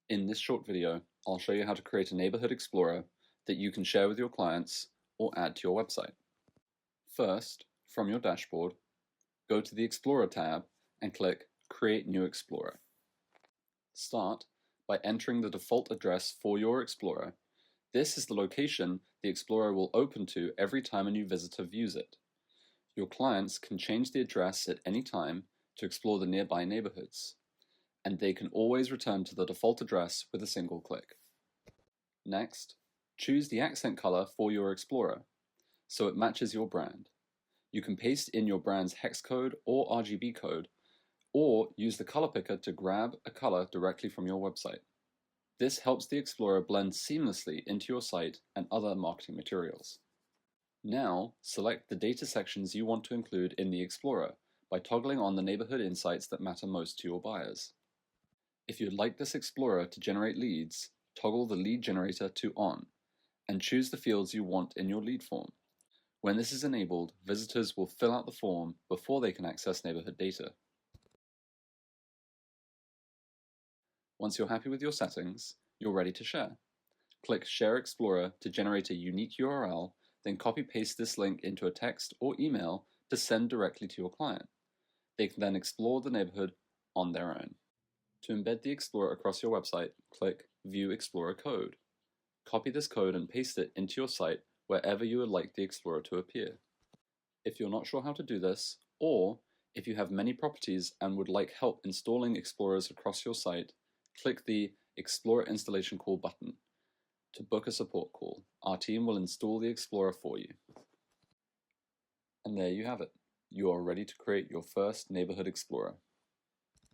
In this short video, I'll show you how to create a Neighborhood Explorer that you can share with your clients or add to your website. First, from your dashboard, go to the Explorer tab and click Create New Explorer. Start by entering the default address for your Explorer. This is the location the Explorer will open to every time a new visitor views it. Your clients can change the address at any time to explore the nearby neighborhoods, and they can always return to the default address with a single click. Next, choose the accent color for your Explorer so it matches your brand. You can paste in your brand's hex code or RGB code, or use the color picker to grab a color directly from your website. This helps the Explorer blend seamlessly into your site and other marketing materials. Now, select the data sections you want to include in the Explorer by toggling on the neighborhood insights that matter most to your buyers. If you'd like this Explorer to generate leads, toggle the lead generator to on, and choose the fields you want in your lead form. When this is enabled, visitors will fill out the form before they can access neighborhood data. Once you're happy with your settings, you're ready to share. Click Share Explorer to generate a unique URL, then copy-paste this link into a text or email to send directly to your client. They can then explore the neighborhood on their own. To embed the Explorer across your website, click View Explorer Code. Copy this code and paste it into your site wherever you would like the Explorer to appear. If you're not sure how to do this, or if you have many properties and would like help installing Explorers across your site, click the Explorer Installation Call button to book a support call. Our team will install the Explorer for you. And there you have it. You are ready to create your first Neighborhood Explorer.